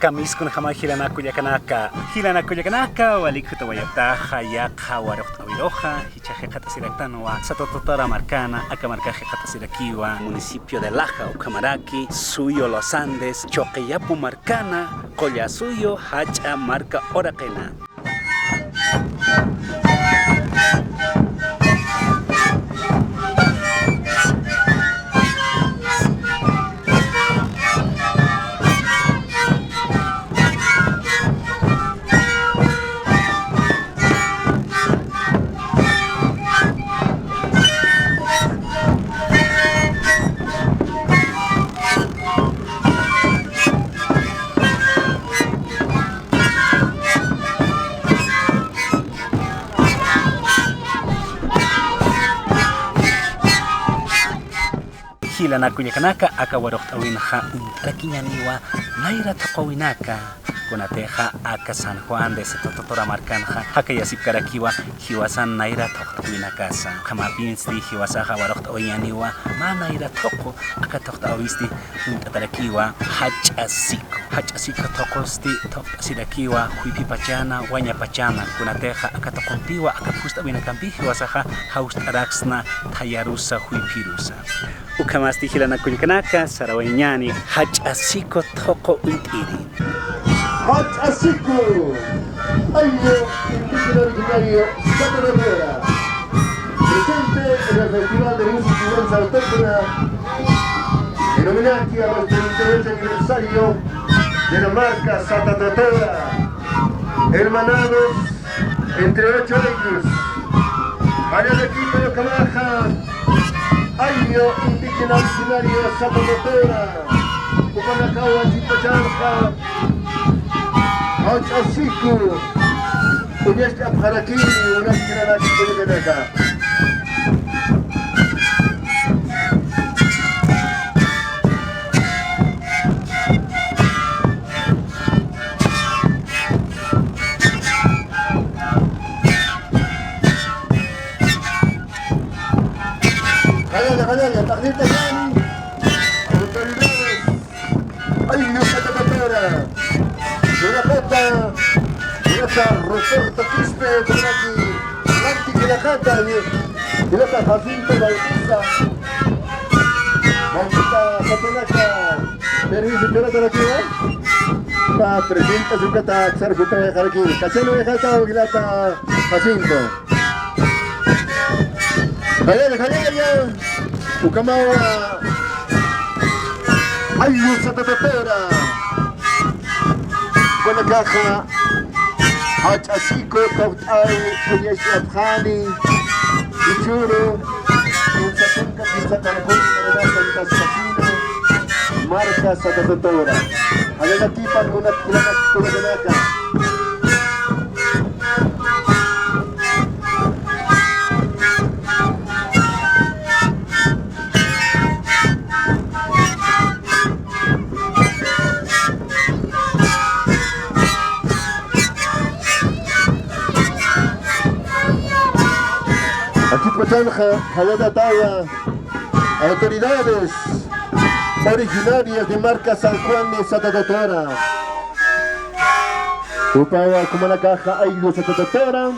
Kamiskun jama hilanaku yakanaka walikhuta wayataja yaqa waruqta awiroja hichaje qatasiractanwa satototara marcana akamarcaje qatasirakiwa municipio de Laja Ucamaraki suyo Los Andes choqeyapu marcana qolla suyo hacha marca oraqena. Hilanaku yakanaka akawaroqt'awinaqa untrakiñaniwa mayra taqawinaka kunateja aka San Juan de Satototora marcanja hakayasipkarakiwa hiwasan naira toqt'awinakasa qamapinsti hiwasaqa waroqt'awiñaniwa manayra toqo aka toqt'awisti unt'atarakiwa hach'asiko toqosti toqt'asirakiwa huipipachana wañapachana kunateja aka toqonpiwa aka pust'awinakampi hiwasaqa haust'araqsna tayarusa huipirusa ukamasti hilanaku yakanaka sarawañani hach'asiko toqo unt'iri. Hach'asiko, año indígena originario Satototora, presente en el Festival de Música y Danza Autóctona, en homenaje a nuestro 28 aniversario de la marca Satototora, hermanados entre 8 años, para el equipo de Camaja, año indígena originario Satototora, Upanakawa Chipachanca, Hach'asiko, Unyashti Abharakini, Unashti Nanaki Kuyakanaka. Jayaya, Taqdir Tayani, autoridades, año Satototora. Jonajata, Roberto Quispe, Nanti Quilajata, Jacinto Bautista, Satonaca, permiso, Pa presenta su cata, Xarjuta de Jarquín, Cachano de Jata, Guilata, Jacinto. Jayaya, Ucamawa, Ayu Satototora. Buena caja, Hach'asiko, Toqt'awi, Uñashti Abjani, Ichuru, Unsatunka, Pinsatanakun, Maranasa, Casino, marca Satototora. Agagakipan, Unatkilanak, Kuyakanaka. Autoridades originarias de marca San Juan de Satototora. Upawa como la caja Ayu Satototora.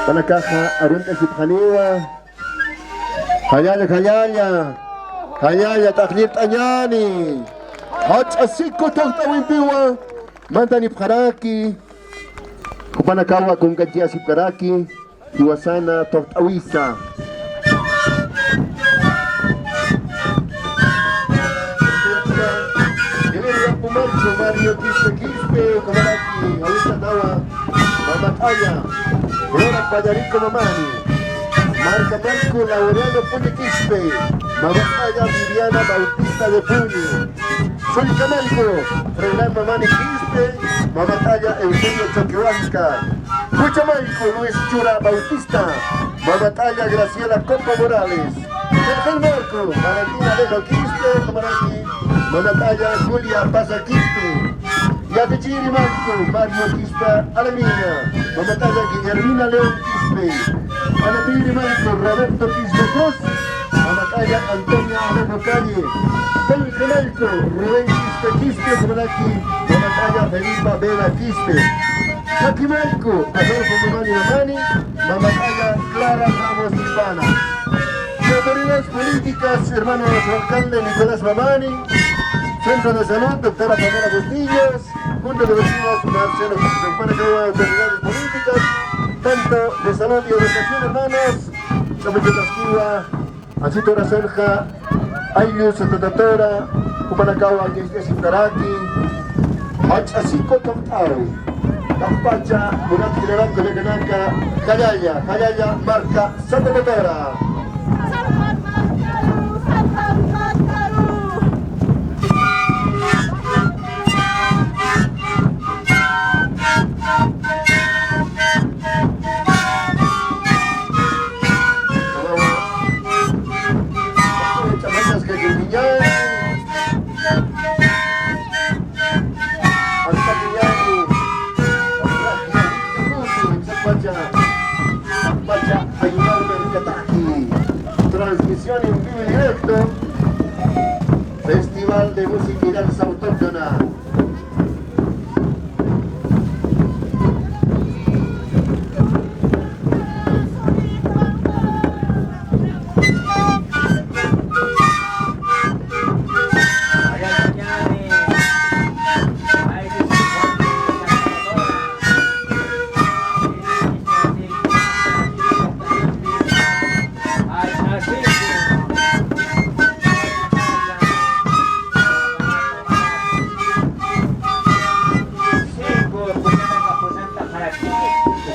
Para caja Arunta Sipjaniwa. Hayaya Taqdir Tayani. Hach'asiko Toqt'awinpiwa. Mantani Bharaki. Upanakawa con Kachia Sipkaraki. Hiwasana Toqt'awisa. Mario Quispe, Ucamaraki, Aulita Nawa, Mamataya, Rora Payarico Mamani, Marca Marco Laureano Puño Quispe, Mamataya Viviana Bautista de Puño, Sulcamalco, Fernán Mamani Quispe, Mamataya Eugenio Choquehuasca, Cuchamalco Luis Chura Bautista, Mamataya Graciela Copa Morales, Tercer Marco, Valentina Alejo Quispe, Ucamaraki, Mamataya Julia Pasa Quispe, Yatechiri Marco, Mario Quispe Alemina, Mamataya Guillermina León Quispe, Anatiri Marco, Roberto Quispe Cruz, Mamakaya Antonio Alejo Calle, Tony Genalco, Rubén Quispe Quispe, Comanaki, Mamakaya Felipa Vela Quispe, Jaquimalco, Adolfo Mamani Mamani, Mamakaya Clara Ramos Hispana. Autoridades políticas, hermano de su alcalde Nicolás Mamani, Centro de Salud, doctora Pamela Bustillos, Junta de Vecinos Marcelo Juan, autoridades políticas, tanto de salud y educación, hermanos, la Muchatasquiva, Asito Raselja, Ayus Santatatora, Cupanacawa, Yesdes Intaraki, Hachasiko Toktawi, Tampacha, Murat Kiranako Leganaka, Jayaya, Marca Santatatora. Transmisión en vivo y directo, Festival de Música y Danza Autóctona.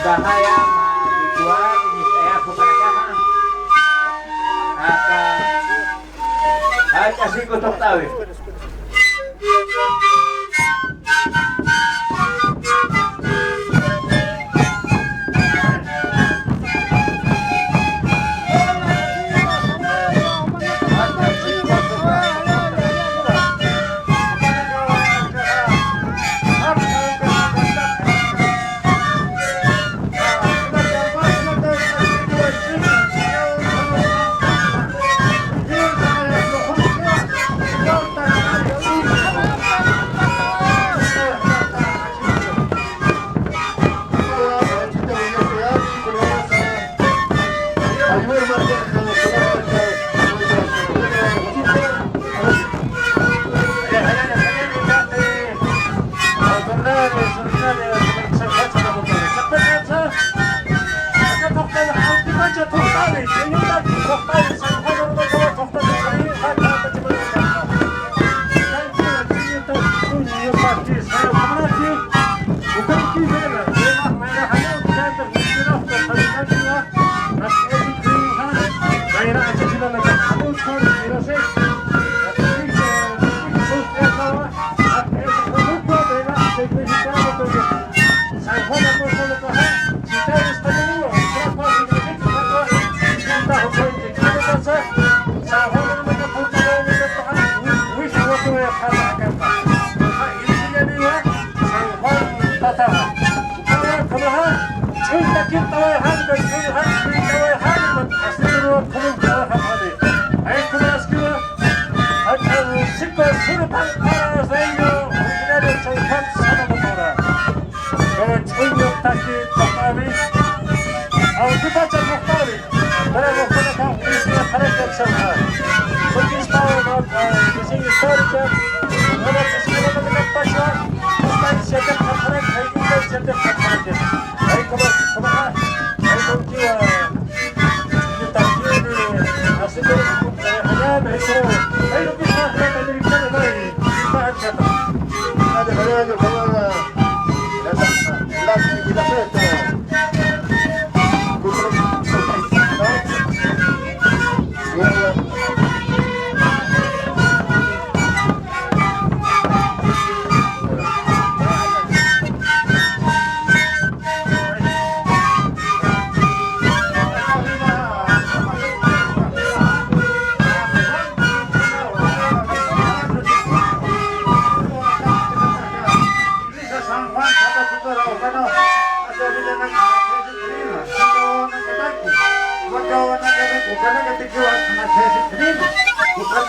Bahaya dijual ini saya kepanjangan kasih kotok tahu.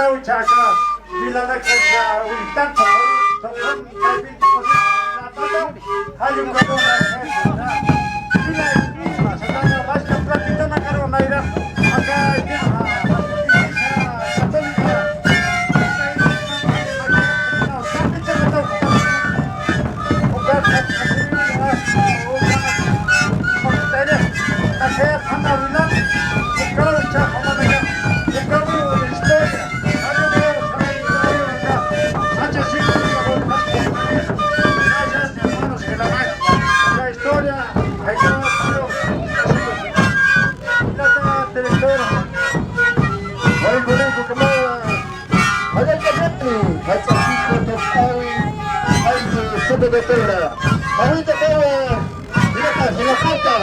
Kau Chaka, Vilana Kaka, Wintanto, Tokam, Kaibin, Hayum Kadona, Vila Esquima, Satana, Vasca, Platita, Macaro, Naira, Acá, Doctora, ahorita acaba, mira, se la falta.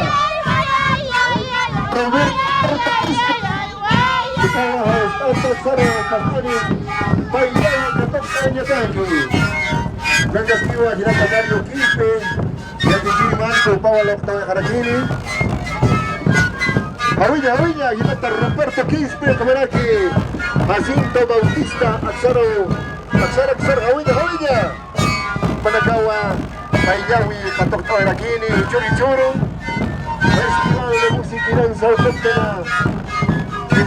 Nagkasiwa sila sa Dario Quispe, yung Marco, Pawalok na Karakini. Hawinya, sila sa Roberto Quispe, kamaraki, Jacinto Bautista, Aksar, hawinya. Panagawa, Paiyawi, Katok Karakini, Churi-Churo, Festival de Música y Danza Autóctona.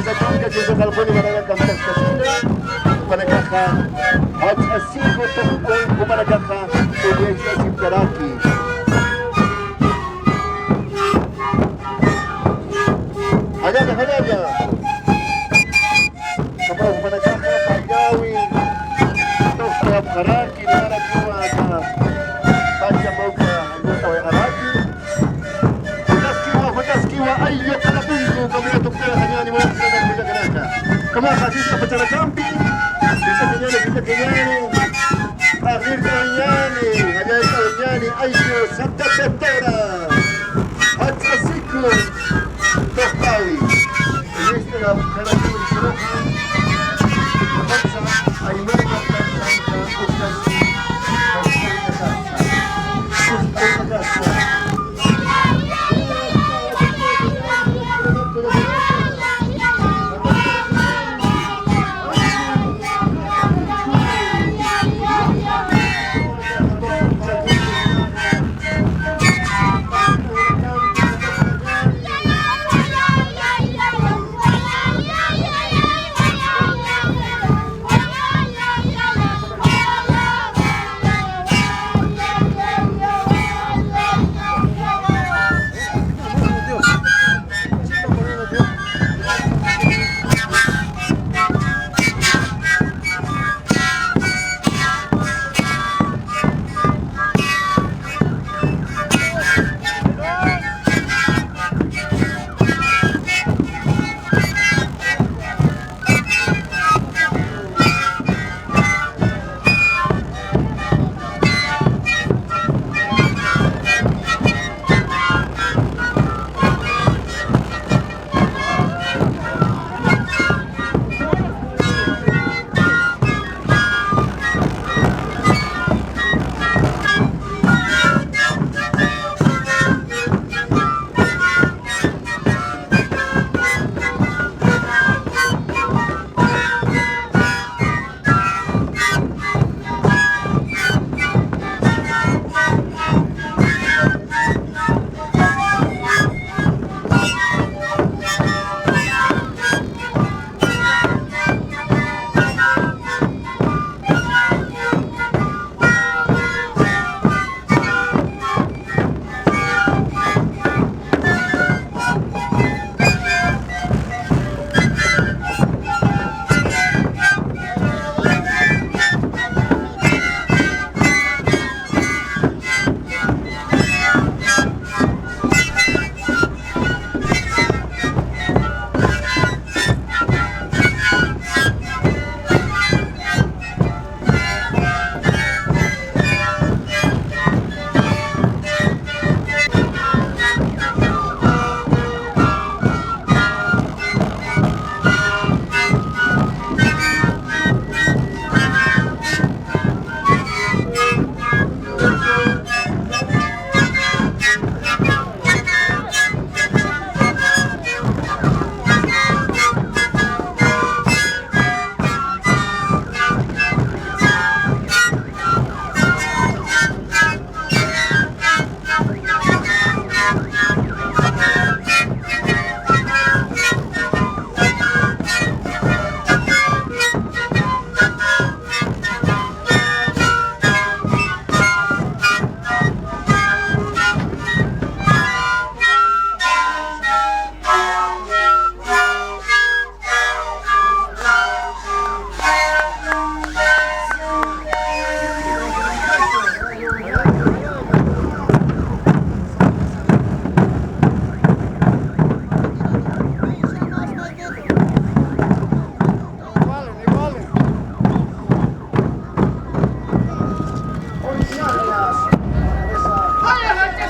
Sa Tanga, sa California, Managaka, Managkasina, Managaka, at asigo tukong kumanagaka, Tuwag sa Simkaraki. Hanya. Kapag Managaka, Pagawi, Tukong Karaki, Managkiwa, Panjamoka, Lutaway Araki. Hutaskiwa, ayo kalabungo, kami natukta kanya ni mga pinagkanaka. Kamakasisa pa sa camping, bisa kenyani, akhir kenyani, hanya kenyani, ayo Santa Tetera, Hatsasiku, Tokawi. Ini istilah karena disuruhkan, bangsa, ayo mereka bangsa,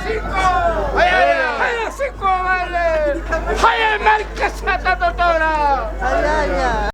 5! Haya 5, vale! Haya marca esa totora!